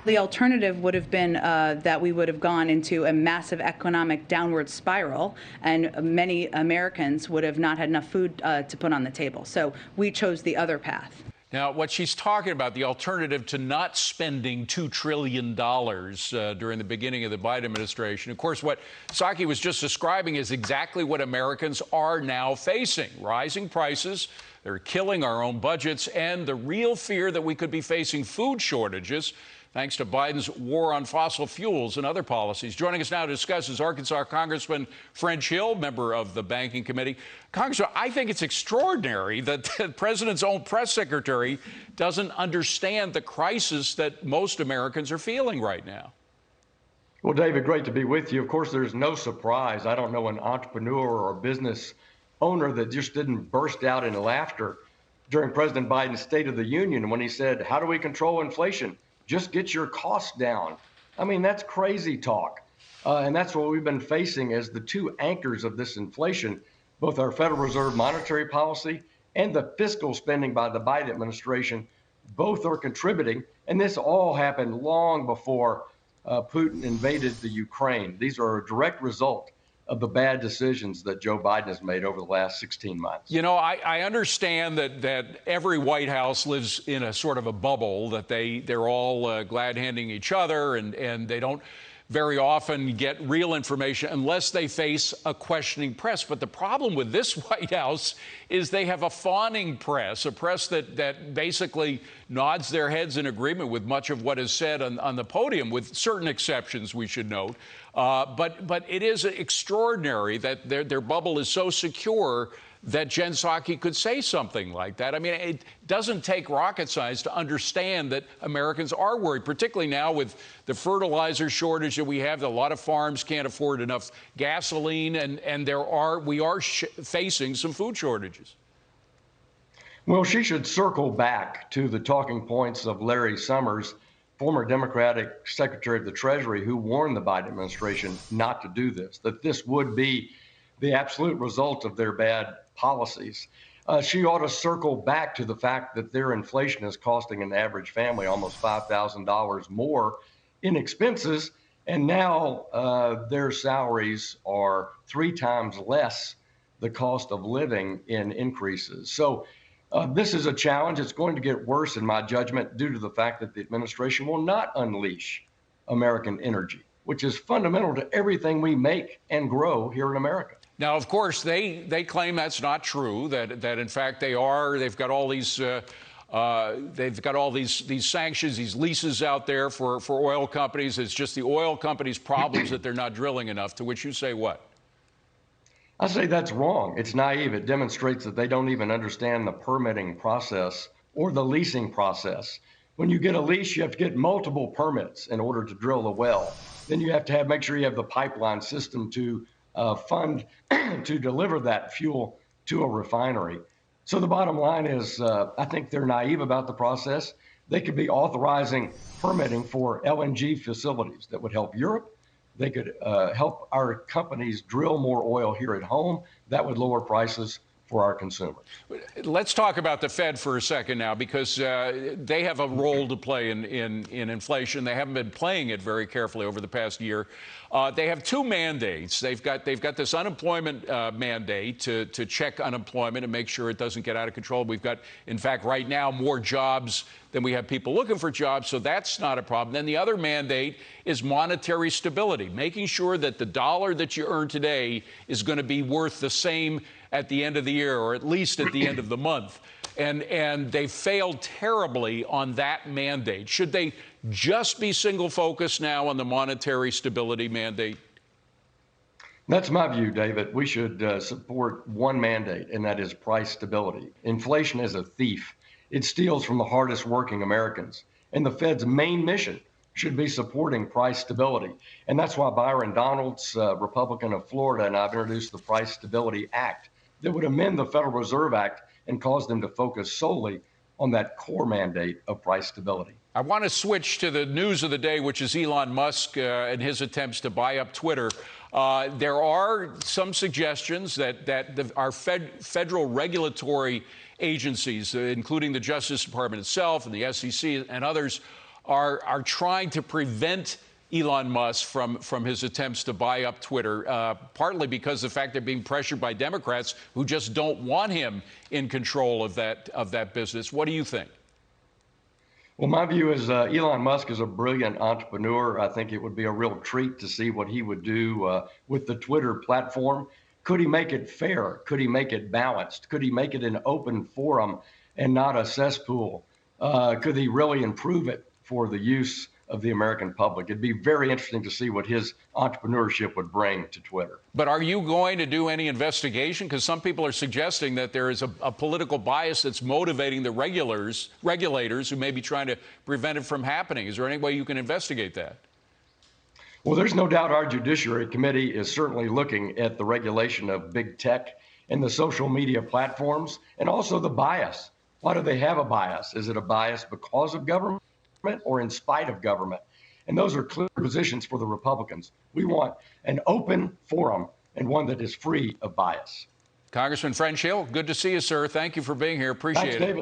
The alternative would have been that we would have gone into a massive economic downward spiral, and many Americans would have not had enough food to put on the table. So we chose the other path. Now, what she's talking about, the alternative to not spending $2 trillion during the beginning of the Biden administration, of course, what Psaki was just describing is exactly what Americans are now facing. Rising prices, they're killing our own budgets, and the real fear that we could be facing food shortages thanks to Biden's war on fossil fuels and other policies. Joining us now to discuss is Arkansas Congressman French Hill, member of the Banking Committee. Congressman, I think it's extraordinary that the president's own press secretary doesn't understand the crisis that most Americans are feeling right now. Well, David, great to be with you. Of course, there's no surprise. I don't know an entrepreneur or business owner that just didn't burst out in laughter during President Biden's State of the Union when he said, "How do we control inflation? Just get your costs down." I mean, that's crazy talk. And that's what we've been facing as the two anchors of this inflation, both our Federal Reserve monetary policy and the fiscal spending by the Biden administration. Both are contributing. And this all happened long before Putin invaded the Ukraine. These are a direct result of the bad decisions that Joe Biden has made over the last 16 months. You know, I understand that every White House lives in a sort of a bubble, that they're all glad-handing each other, and they don't very often get real information unless they face a questioning press. But the problem with this White House is they have a fawning press, a press that basically nods their heads in agreement with much of what is said on the podium, with certain exceptions, we should note. But it is extraordinary that their bubble is so secure that Jen Psaki could say something like that. I mean, it doesn't take rocket science to understand that Americans are worried, particularly now with the fertilizer shortage that we have. A lot of farms can't afford enough gasoline, and we are facing some food shortages. Well, she should circle back to the talking points of Larry Summers, former Democratic Secretary of the Treasury, who warned the Biden administration not to do this, that this would be the absolute result of their bad policies. She ought to circle back to the fact that their inflation is costing an average family almost $5,000 more in expenses, and now their salaries are 3 times less the cost of living in increases. So this is a challenge. It's going to get worse, in my judgment, due to the fact that the administration will not unleash American energy, which is fundamental to everything we make and grow here in America. Now, of course, they claim that's not true, that in fact they've got all these sanctions, these leases out there for oil companies. It's just the oil companies' problems that they're not drilling enough, to which you say what? I say that's wrong. It's naive. It demonstrates that they don't even understand the permitting process or the leasing process. When you get a lease, you have to get multiple permits in order to drill a well. Then you have to make sure you have the pipeline system to fund to deliver that fuel to a refinery. So the bottom line is, I think they're naive about the process. They could be authorizing permitting for LNG facilities that would help Europe. They could help our companies drill more oil here at home. That would lower prices for our consumers. Let's talk about the Fed for a second now, because they have a role to play in inflation. They haven't been playing it very carefully over the past year. They have 2 mandates. They've got this unemployment mandate to check unemployment and make sure it doesn't get out of control. We've got, in fact, right now, more jobs than we have people looking for jobs, so that's not a problem. Then the other mandate is monetary stability, making sure that the dollar that you earn today is going to be worth the same at the end of the year, or at least at the end of the month. And they failed terribly on that mandate. Should they just be single focused now on the monetary stability mandate? That's my view, David. We should support one mandate, and that is price stability. Inflation is a thief. It steals from the hardest working Americans. And the Fed's main mission should be supporting price stability. And that's why Byron Donalds, Republican of Florida, and I've introduced the Price Stability Act that would amend the Federal Reserve Act and cause them to focus solely on that core mandate of price stability. I want to switch to the news of the day, which is Elon Musk and his attempts to buy up Twitter. There are some suggestions that our federal regulatory agencies, including the Justice Department itself and the SEC and others, are trying to prevent Elon Musk from his attempts to buy up Twitter, partly because of the fact they're being pressured by Democrats who just don't want him in control of that business. What do you think? Well, my view is Elon Musk is a brilliant entrepreneur. I think it would be a real treat to see what he would do with the Twitter platform. Could he make it fair? Could he make it balanced? Could he make it an open forum and not a cesspool? Could he really improve it for the use of the American public? It'd be very interesting to see what his entrepreneurship would bring to Twitter. But are you going to do any investigation? Because some people are suggesting that there is a political bias that's motivating the regulators who may be trying to prevent it from happening. Is there any way you can investigate that? Well, there's no doubt our Judiciary Committee is certainly looking at the regulation of big tech and the social media platforms, and also the bias. Why do they have a bias? Is it a bias because of government or in spite of government? And those are clear positions for the Republicans. We want an open forum and one that is free of bias. Congressman French Hill, good to see you, sir. Thank you for being here. Appreciate it. Thanks, David.